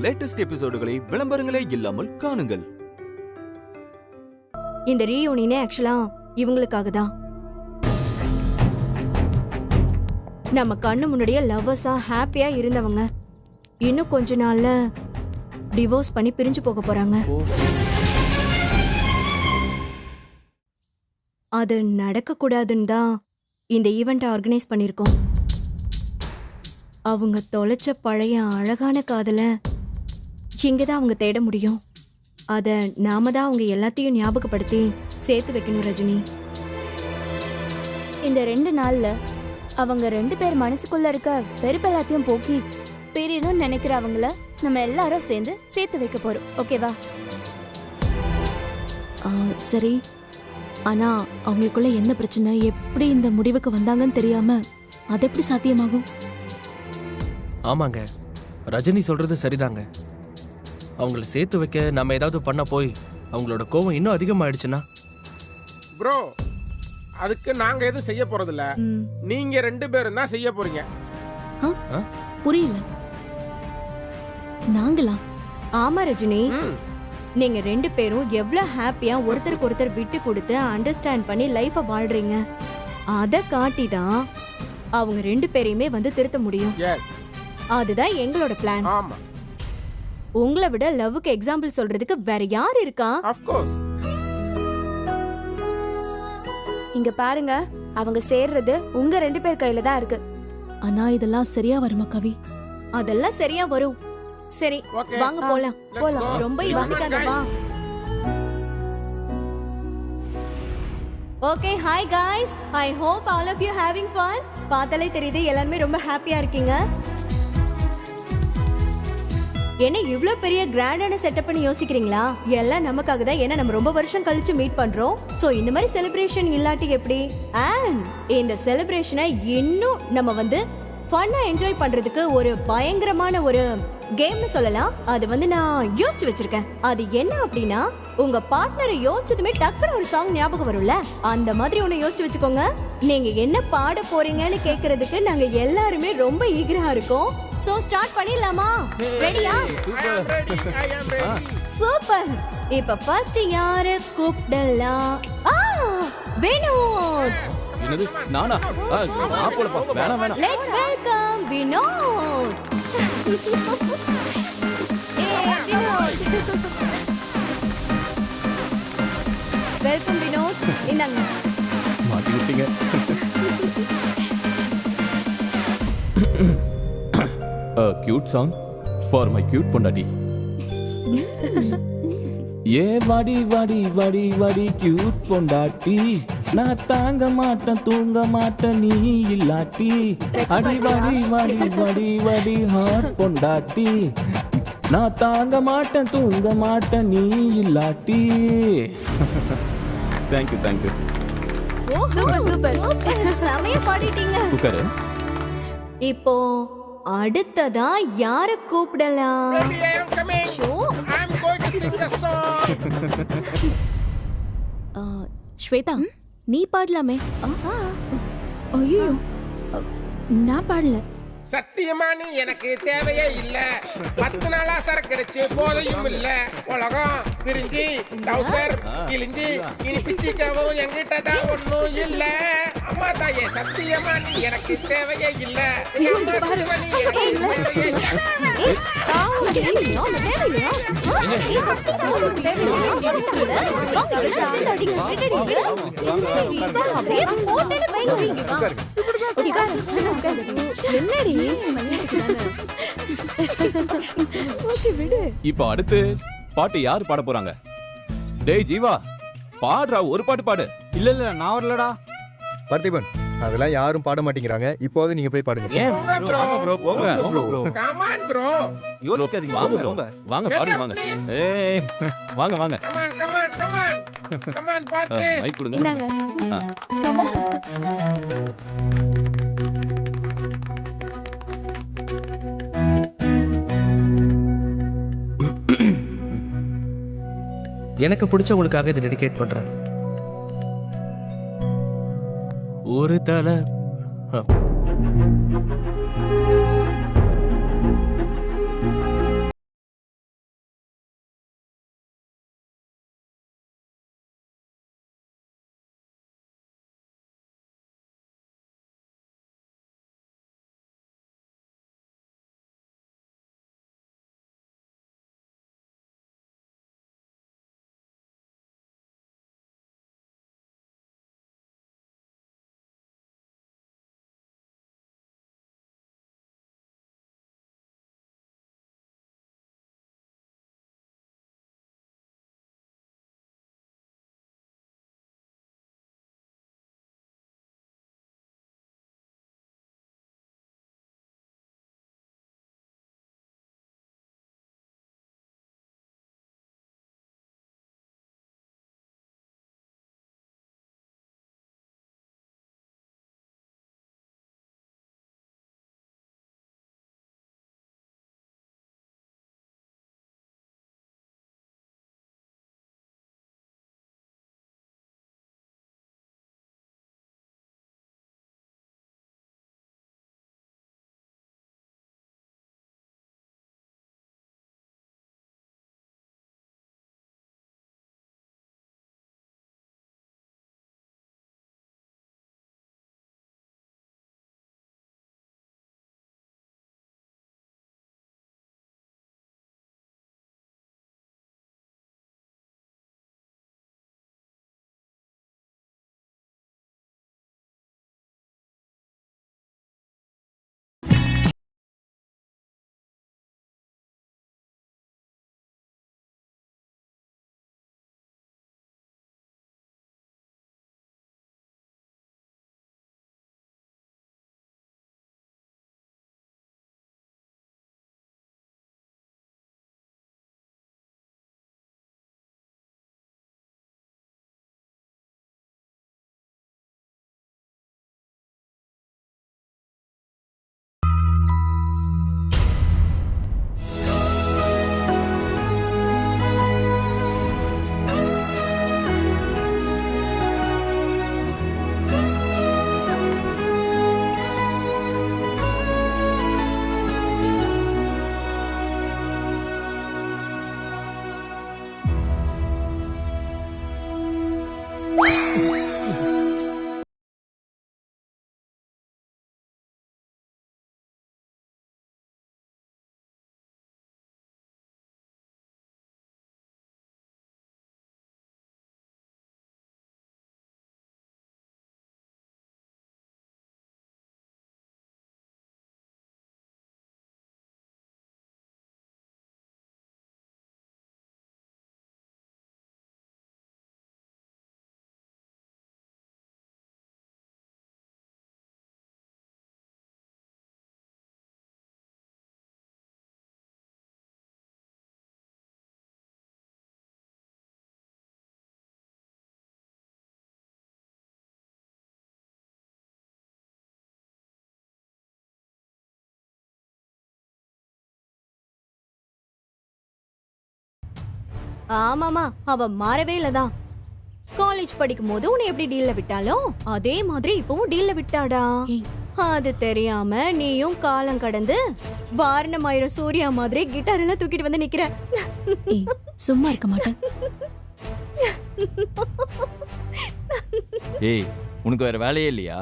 Latest எபிசோடுகளை விளம்பரங்களே இல்லாமல் காணுங்கள். இந்த ரீயூனியனே ஆக்சுவலா இவங்களுக்காக தான். நம்ம கண்ணு முன்னாடியே லவ்வர்ஸா ஹாப்பியா இருந்தவங்க இன்னும் கொஞ்ச நாள்ல டிவோர்ஸ் பண்ணி பிரிஞ்சு போக போறாங்க. அது நடக்க கூடாதுன்னு தான் இந்த ஈவெண்ட் ஆர்கனைஸ் பண்ணிருக்கோம். அவங்க தொலைச்ச பழைய அழகான காதல இங்கதான் அவங்க தேட முடியும். அத நாம தான் அவங்க எல்லாத்தையும் ஞாபகப்படுத்தி சேர்த்து வைக்கணும் ரஜினி. இந்த 2 நாள்ல அவங்க 2 பேர் மனசுக்குள்ள இருக்க வெறுப்பு எல்லாத்தையும் போக்கி பிரியணும்னு நினைக்கிற அவங்கள நம்ம எல்லாரும் சேர்ந்து சேர்த்து வைக்க போறோம். ஓகேவா? சரி, ஆனா அவங்களுக்குள்ள என்ன பிரச்சனை, எப்படி இந்த முடிவுக்கு வந்தாங்கன்னு தெரியாம அது எப்படி சாத்தியமாகும்? ஆமாங்க, ரஜினி சொல்றது சரிதாங்க. அவங்கள சேர்த்து வைக்க நம்ம ஏதாவது பண்ண போய் அவங்களோட கோவம் இன்னும் அதிகமாயிடுச்சுன்னா? ப்ரோ, அதுக்கு நாங்க எதுவும் செய்ய போறதில்ல. நீங்க 2 பேரும் தான் செய்ய போறீங்க. புரியல. நாங்களா? ஆமா ரஜினி, நீங்க 2 பேரும் எவ்வளவு ஹாப்பியா ஒருத்தருக்கு ஒருத்தர் விட்டு கொடுத்து அண்டர்ஸ்டாண்ட் பண்ணி லைஃப வாழ்றீங்க. அத காட்டி தான் அவங்க 2 பேரையுமே வந்து திருத்த முடியும். எஸ், அதுதான் எங்களோட பிளான். ஆமா. உங்களை விட லவ்வுக்கு எக்ஸாம்பிள் சொல்றதுக்கு வேற யார் இருக்கா? Of course. இங்க பாருங்க, அவங்க சேர்றது உங்க 2 பேர் கையில தான் இருக்கு. ஆனா இதெல்லாம் சரியா வருமா கவி? அதெல்லாம் சரியா வரும். சரி, Okay. வாங்க போலாம். Let's go. ரொம்ப யோசிக்காத, வா. Okay, hi guys. I hope all of you having fun. பார்த்தாலே தெரியுது எல்லாரும் ரொம்ப ஹாப்பியா இருக்கீங்க. என்ன இவ்ளோ பெரிய கிராண்டான செட்டப் பண்ணி யோசிக்கிறீங்களா? எல்லாம் நமக்காக தான். ஏன்னா நம்ம ரொம்ப வருஷம் கழிச்சு மீட் பண்றோம். சோ இந்த மாதிரி செலிப்ரேஷன் இல்லாட்டி எப்படி? அண்ட் இந்த செலிப்ரேஷனை இன்னும் நம்ம வந்து ஃபன்னா என்ஜாய் பண்றதுக்கு ஒரு பயங்கரமான ஒரு கேம்னு சொல்லலாம். அது வந்து நான் யோசிச்சு வச்சிருக்கேன். அது என்ன அப்படின்னா, உங்க பார்ட்னரை யோசிச்சதுமே டக்குனு ஒரு சாங் ஞாபகம் வரும்ல, அந்த மாதிரி ஒண்ணு யோசிச்சு வச்சுக்கோங்க. நீங்க என்ன பாட போறீங்கன்னு கேக்குறதுக்கு நாங்க எல்லாருமே ரொம்ப ஈகரா இருக்கோம். சோ ஸ்டார்ட் பண்ணிடலாமா? ரெடியா? சூப்பர். இப்ப ஃபர்ஸ்ட் யாரை கூப்பிடலாம்? வினோத். என்னது நானா? நான் போலப்பா. வேணாம். Let's welcome Vinod. Welcome Vinod. இந்தாங்க. மாட்டி விட்டீங்க. A cute song for my cute பொண்டாட்டி. ஏ வாடி வாடி வாடி வாடி கியூட் பொண்டாட்டி, நான் தாங்க மாட்டேன் தூங்க மாட்டேன் நீ இல்லாட்டி. அடி வாடி வாடி வாடி வாடி ஹாட் பொண்டாட்டி, நான் தாங்க மாட்டேன் தூங்க மாட்டேன் நீ இல்லாட்டி. தேங்க்யூ. ஓ சூப்பர் சூப்பர். செமையா பாடிட்டீங்க. உட்காரு. இப்போ அடுத்ததா யார கூப்பிடலாம்? Baby, I am coming. I am going to sing a song. Shweta, நீ பாடலாமே. ஐயோ, நான் பாடல. சத்தியமா நீ எனக்கு தேவையே இல்ல. 10 நாளா சரக்கு அடிச்சு போதையும் இல்ல. உலகம் பிரிஞ்சு டவுசர் கிழிஞ்சு இனி பிச்சிக்கவும் என்கிட்ட தான் ஒண்ணும் இல்ல. அம்மா தாயே, சத்தியமா நீ எனக்கு தேவையே இல்ல. அம்மா சும்மா நீ எனக்கு தேவையே இல்ல. என்னடி? இப்போ அடுத்து பாட்டு யாரு பாட போறாங்க? டேய் ஜீவா, பாடுறா, ஒரு பாட்டு பாடு. இல்ல நான் வரலடா. பார்த்திபன், அதெல்லாம் யாரும் பாட மாட்டேங்கிறாங்க. இப்போது நீங்க போய் பாடுங்க. ஏன் ப்ரோ? போங்க. Come on bro. யோசிக்காதீங்க. வாங்க பாடுங்க வாங்க. ஏய் வாங்க. Come on பாத்து. மைக் கொடுங்க. இந்தாங்க. எனக்கு பிடிச்சவங்களுக்காக இதை டெடிகேட் பண்றேன். ஒரு தலை ஆமாமா, அவ மாறவே இல்லதான். காலேஜ் படிக்கும் போது உன்னை எப்படி டீல்ல விட்டாலோ அதே மாதிரி இப்பவும் டீல்ல விட்டாடா. ஏய். அது தெரியாம நீயும் காலம் கடந்து வாரணமாயிரம் சூர்யா மாதிரி கிட்டார் எல்லாம் தூக்கிட்டு வந்து நிக்கிற. ஏய், சும்மா இருக்க மாட்டேன். ஏய், உனக்கு வேற வேலையே இல்லையா?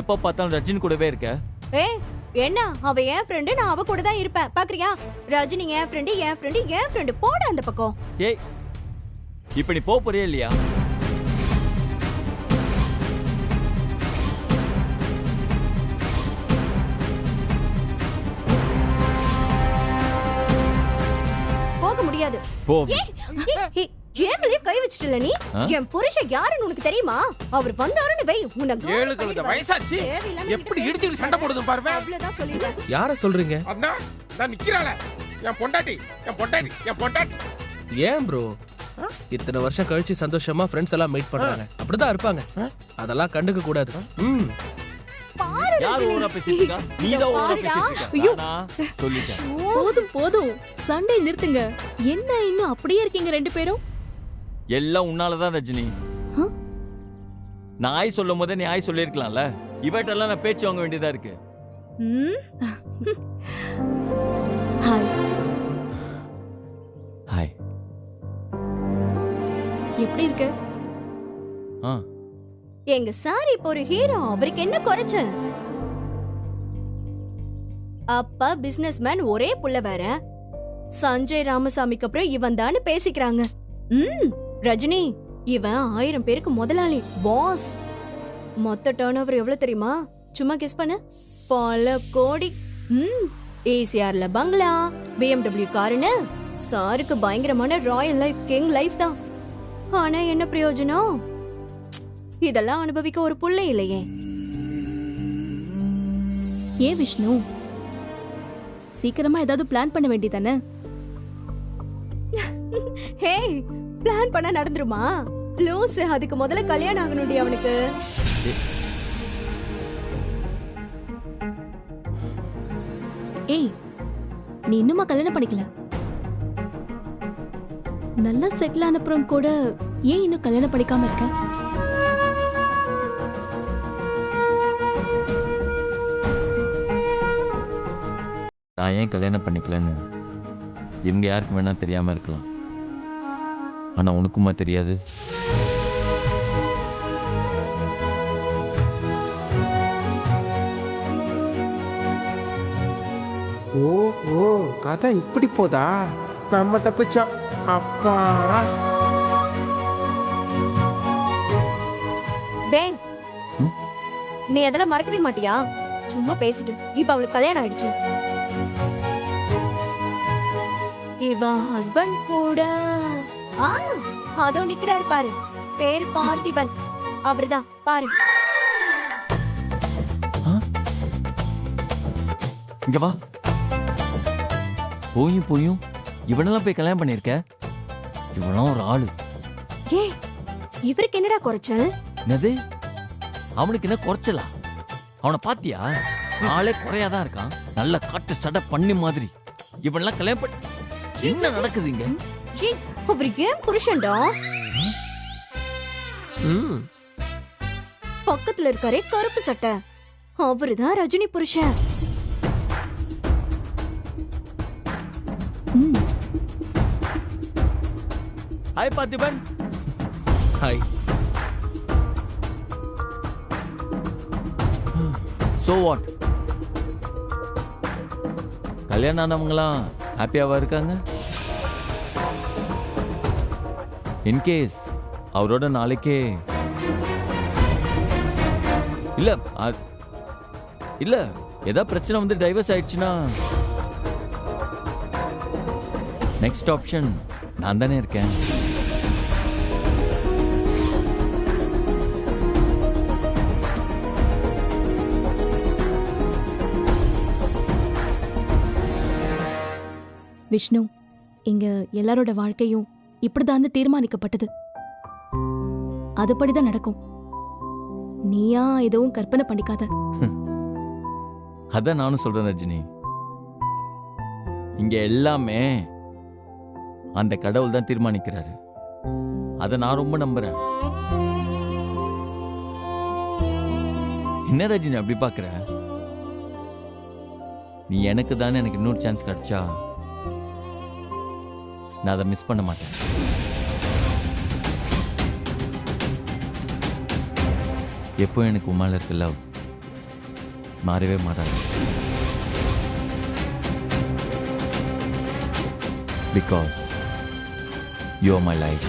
எப்ப பார்த்தாலும் ரஜினி கூடவே இருக்க. ஏய், என்ன அவ என் ஃப்ரெண்டு, நான் அவ கூட தான் இருப்பேன். பாக்குறியா? ரஜினி என் ஃப்ரெண்டு, என் ஃப்ரெண்டு, என் ஃப்ரெண்டு. போட அந்த பக்கம். ஏய், இப்ப நீ போக போறியா இல்லையா? போக முடியாது. போ. ஏய், ஏங்கலையே கை வச்சிட்டல நீ. என் புருஷன் யாருன்னு உனக்கு தெரியுமா? அவர் வந்தாருன்னு வை உனக்கு 7 கழுத வயசாச்சு எப்படி இடிச்சுட்டு சண்டை போடுது பாருங்க. அவ்வளவுதான் சொல்லிட்டேன். யார சொல்றீங்க? அதான் நான் நிக்கிறாள என் பொண்டாட்டி, என் பொண்டாட்டி, என் பொண்டாட்டி. ஏன் ப்ரோ இத்தனை வருஷம் கழிச்சு சந்தோஷமா ஃப்ரெண்ட்ஸ் எல்லாம் மீட் பண்றாங்க, அப்படிதான் இருப்பாங்க. அதெல்லாம் கண்டுக்க கூடாது. பாரு யார் ரஜினி. ஓவரா பேசிட்டு இருக்கா? நீ தான் ஓவரா பேசிட்டு ஐயோ. இருக்க. நானா சொல்லிட்டேன். போதும் போதும், சண்டை நிறுத்துங்க. என்ன இன்னும் அப்படியே இருக்கீங்க ரெண்டு பேரும்? எல்லாம் உன்னாலதான் ரஜினி. ஆ? நான் ஆய் சொல்லும் போதே நீ ஆய் சொல்லிருக்கலாம்ல. இவட்டெல்லாம் நான் பேச்சு வாங்க வேண்டியதா இருக்கு. ம். ஹாய். ஹாய். எப்படி இருக்க? ஆ, எங்க சார் இப்போ ஒரு ஹீரோ, அவருக்கு என்ன குறைச்சல்? அப்பா பிசினஸ் மேன், ஒரே புள்ள வேற. சஞ்சய் ராமசாமிக்கு அப்புறம் இவன் தானு பேசிக்கிறாங்க. ரஜினி, இவன் 1000 பேருக்கு முதலாளி, பாஸ். மொத்த டர்ன் ஓவர் எவ்வளவு தெரியுமா? சும்மா கெஸ் பண்ணு. பல கோடி. ஏசிஆர்ல பங்களா, BMW காருன்னு சாருக்கு பயங்கரமான ராயல் லைஃப், கிங் லைஃப் தான். ஆனா என்ன பிரயோஜனம்? இதெல்லாம் அனுபவிக்க ஒரு புள்ள இல்லையே. ஏன் விஷ்ணு, சீக்கிரமா ஏதாவது பிளான் பண்ண வேண்டியதானே? ஹே, பிளான் பண்ண நடந்துருமா? லூஸ், அதுக்கு முதல்ல கல்யாணம் ஆகணும்டி அவனுக்கு. ஏய், நீ இன்னுமா கல்யாணம் பண்ணிக்கல? நல்லா செட்டில் ஆனப்புறம் கூட ஏன் இன்னும் கல்யாணம் பண்ணிக்காம இருக்க? நான் ஏன் கல்யாணம் பண்ணிக்கலன்னு இவங்க யாருக்கு வேணா தெரியாம இருக்கலாம். ஆனா உனக்குமா தெரியாது? ஓ ஓ, கதை இப்படி போதா? நம்ம தப்பிச்சோம். அப்பா பேன், ம்? நீ அதெல்லாம் மறக்கவே மாட்டியா? சும்மா பேசிட்டு. இப்ப அவளுக்கு கல்யாணம் ஆயிடுச்சு. இவன் ஹஸ்பண்ட் கூட அதோ நிக்கிறாரு பாரு, பேர் பார்த்திபன். அவர்தான் பாரு. இங்க வா. போயும் இவனெல்லாம் போய் கல்யாணம் பண்ணிருக்க? இவனும் ஒரு ஆளு. ஏ, இவருக்கு என்னடா குறைச்சல்? என்னது? அவனுக்கு என்ன குறைச்சலா? அவனை பாத்தியா? ஆளே குறையாதான் இருக்கான். நல்ல காட்டு சடை பண்ணி மாதிரி. இவனெல்லாம் கல்யாணம் பண்ணி என்ன நடக்குது இங்க? ஏ, அவருக்கு ஏன் புருஷன்டா? பக்கத்துல இருக்காரே கருப்பு சட்டை, அவருதான் ரஜினி புருஷன். Hi Parthiban. Hi. So what? கல்யாணம் ஆனவங்களாம் ஹாப்பியாவா இருக்காங்க? இன்கேஸ் அவரோட நாளைக்கே இல்ல ஏதாவது பிரச்சனை வந்து டைவர்ஸ் ஆயிடுச்சுன்னா நெக்ஸ்ட் ஆப்ஷன் நான் தானே இருக்கேன். விஷ்ணு, இங்க எல்லாரோட வாழ்க்கையும் இப்படிதான் தீர்மானிக்கப்பட்டது. அதுபடிதான் நடக்கும். நீயா எதுவும் கற்பனை பண்ணிக்காத. அதான் நானும் சொல்றேன் ரஜினி. இங்க எல்லாமே அந்த கடவுள் தான் தீர்மானிக்கிறாரு. அதை நான் ரொம்ப நம்புறேன். என்ன ரஜினி அப்படி பார்க்குற? நீ எனக்கு தானே எனக்கு இன்னொரு சான்ஸ் கிடைச்சா நான் அதை மிஸ் பண்ண மாட்டேன். எப்போ எனக்கு உமால இருக்க லவ் மாறவே மாறாது. Because you are my life.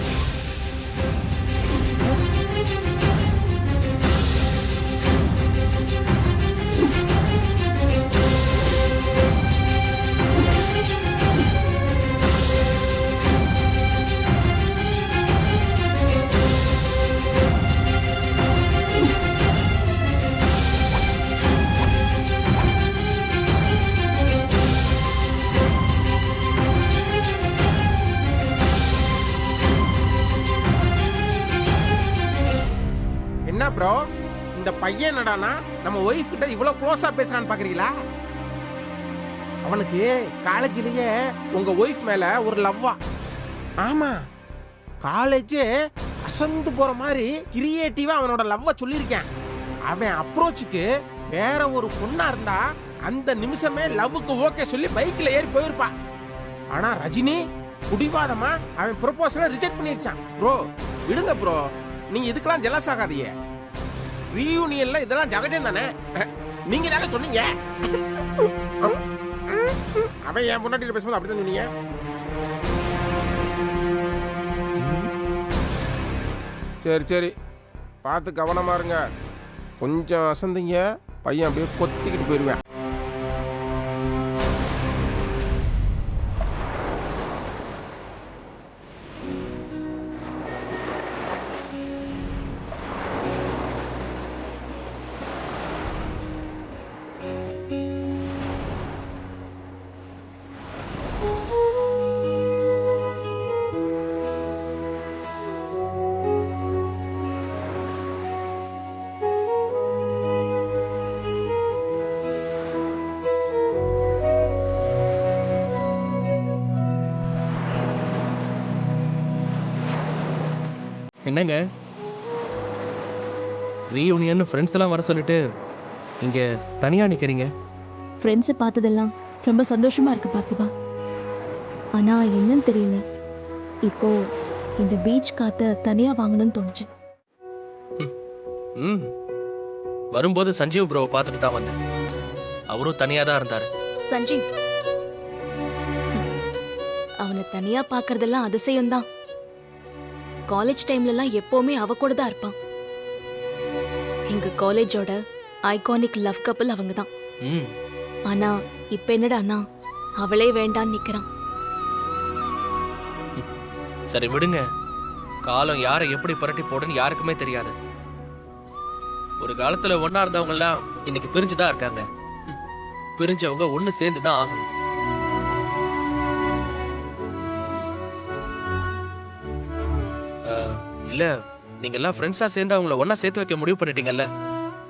என்ன ப்ரோ இந்த பையன் என்னடானா நம்ம ஒய்ஃப் கிட்ட இவ்வளவு க்ளோஸா பேசுறான்னு பாக்குறீங்களா? அவனுக்கு காலேஜ்லயே உங்க ஒய்ஃப் மேல ஒரு லவ்வா. ஆமா, காலேஜே அசந்து போற மாதிரி கிரியேட்டிவா அவனோட லவ்வ சொல்லியிருக்கேன். அவன் அப்ரோச்சுக்கு வேற ஒரு பொண்ணா இருந்தா அந்த நிமிஷமே லவ்வுக்கு ஓகே சொல்லி பைக்ல ஏறி போயிருப்பான். ஆனா ரஜினி குடிவாதமா அவன் ப்ரொபோசலை ரிஜெக்ட் பண்ணிருச்சான். ப்ரோ விடுங்க ப்ரோ, நீங்க இதுக்கெல்லாம் ஜெலஸ் ஆகாதீங்க. ரீயூனியன்ல இதெல்லாம் ஜகஜம் தானே, நீங்க தானே சொன்னீங்க. அவன் என் பொண்டாட்டில பேசும்போது அப்படித்தான் சொன்னீங்க. சரி சரி, பார்த்து கவனமா இருங்க. கொஞ்சம் அசந்தீங்க பையன் அப்படியே கொத்திக்கிட்டு போயிருவேன். என்னங்க ரீயூனியன் ஃப்ரெண்ட்ஸ் எல்லாம் வர சொல்லிட்டு இங்க தனியா நிக்கிறீங்க? ஃப்ரெண்ட்ஸை பார்த்ததெல்லாம் ரொம்ப சந்தோஷமா இருக்கு பார்த்திபா. ஆனா என்னன்னு தெரியல, இப்போ இந்த பீச் காத்த தனியா வாங்கணும்னு தோணுச்சு. ம் வரும்போது சஞ்சீவ் ப்ரோவை பார்த்துட்டு தான் வந்தேன். அவரும் தனியா தான் இருந்தாரு. சஞ்சீவ் அவனை தனியா பார்க்கறதெல்லாம் அதிசயம்தான். காலேஜ் டைம்லலாம் எப்பவுமே அவ கூட தான் இருப்பான். எங்க காலேஜோட ஐகானிக் லவ் கப்பல் அவங்க தான். ம் ஆனா இப்ப என்னடான்னா அவளே வேண்டான்னு நிக்கிறான். சரி விடுங்க, காலம் யாரை எப்படி புரட்டி போடுன்னு யாருக்குமே தெரியாது. ஒரு காலத்துல ஒன்னா இருந்தவங்க எல்லாம் இன்னைக்கு பிரிஞ்சுதான் இருக்காங்க. பிரிஞ்சவங்க ஒண்ணு சேர்ந்துதான் ஆகணும். இல்ல, நீங்க எல்லாம் ஃப்ரெண்ட்ஸா சேர்ந்து அவங்கள ஒன்னா சேர்த்து வைக்க முடிவு பண்ணிட்டீங்கல்ல,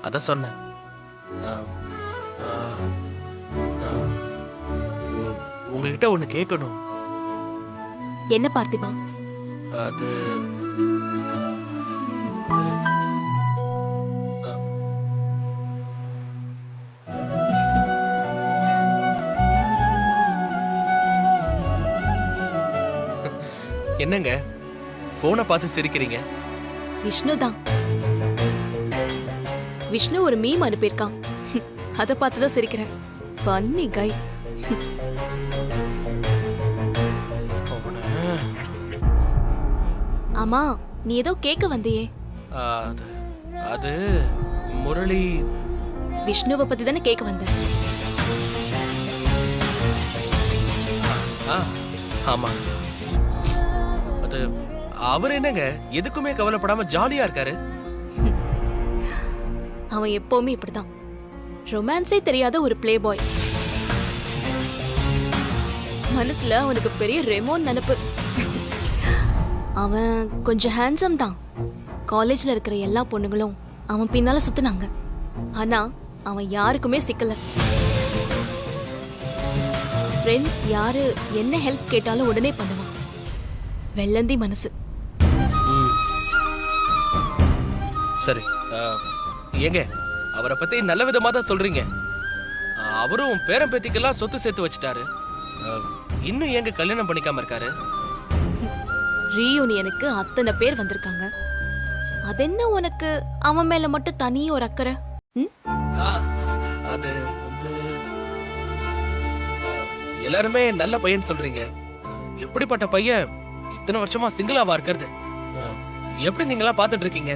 அத சொன்னேன். உங்ககிட்ட ஒண்ணு கேட்கணும். என்ன பார்த்திபா? அது என்னங்க போனை பார்த்து சிரிக்கிறீங்க? விஷ்ணு தான். விஷ்ணு ஒரு மீம் அனுப்பியிருக்கான், அதை பார்த்துதான் சிரிக்கிறேன். Funny guy. ஆமா, நீ ஏதோ கேட்க வந்தியே? அது முரளி விஷ்ணுவை பத்தி தானே கேட்க வந்த? ஆமா, அது அவர் என்னங்க எதுக்குமே கவலைப்படாம ஜாலியா இருக்காரு. அவன் எப்பவுமே இப்படிதான், ரொமான்ஸே தெரியாத ஒரு பிளே பாய். மனசுல அவனுக்கு பெரிய ரெமோன் நினைப்பு. அவன் கொஞ்சம் ஹேண்ட்ஸம் தான். காலேஜ்ல இருக்கிற எல்லா பொண்ணுங்களும் அவன் பின்னால சுத்தினாங்க. ஆனா அவன் யாருக்குமே சிக்கல. ஃப்ரெண்ட்ஸ் யாரு என்ன ஹெல்ப் கேட்டாலும் உடனே பண்ணுவான். வெள்ளந்தி மனசு. ம். சரி ஏங்க அவரை பத்தி நல்ல விதமா தான் சொல்றீங்க. அவரும் பேரன் பேத்திக்கெல்லாம் சொத்து சேர்த்து வச்சுட்டாரு. இன்னும் ஏங்க கல்யாணம் பண்ணிக்காம இருக்காரு? ரீயூனியனுக்கு அத்தனை பேர் வந்திருக்காங்க. அதென்ன உனக்கு அவன் மேல மட்டும் தனி ஒரு அக்கறை? அது எல்லாருமே நல்ல பையன் சொல்றீங்க. எப்படிப்பட்ட பையன் இத்தனை வருஷமா சிங்கிளாவா இருக்கிறது? எப்படி நீங்களா பாத்துட்டு இருக்கீங்க?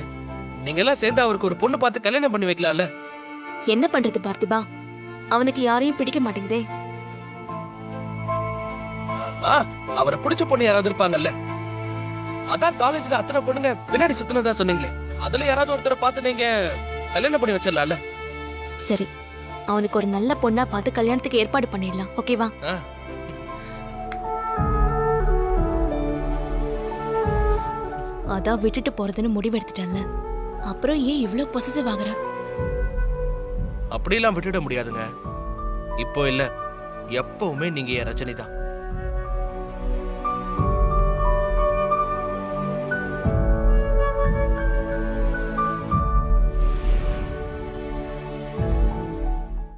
நீங்க எல்லாம் சேர்ந்து அவருக்கு ஒரு பொண்ணு பார்த்து கல்யாணம் பண்ணி வைக்கலாம்ல? என்ன பண்றது பார்த்திபா, அவனுக்கு யாரையும் பிடிக்க மாட்டேங்குதே. அவரை பிடிச்ச பொண்ணு யாராவது இருப்பாங்கல்ல? அதான் காலேஜ்ல அத்தனை பொண்ணுங்க பின்னாடி சுத்தினதா சொன்னீங்களே, அதுல யாராவது ஒருத்தரை பார்த்து நீங்க கல்யாணம் பண்ணி வச்சிடலாம்ல? சரி, அவனுக்கு ஒரு நல்ல பொண்ணா பார்த்து கல்யாணத்துக்கு ஏற்பாடு பண்ணிடலாம். ஓகேவா? அதான் விட்டுட்டு போறதுன்னு முடிவெடுத்துட்டேன்ல, அப்புறம் ஏன் இவ்ளோ பொசசிவ் ஆகுற? அப்படிலாம் விட்டுட முடியாதுங்க. இப்போ இல்ல, எப்பவுமே நீங்க என் ரஜினி தான்.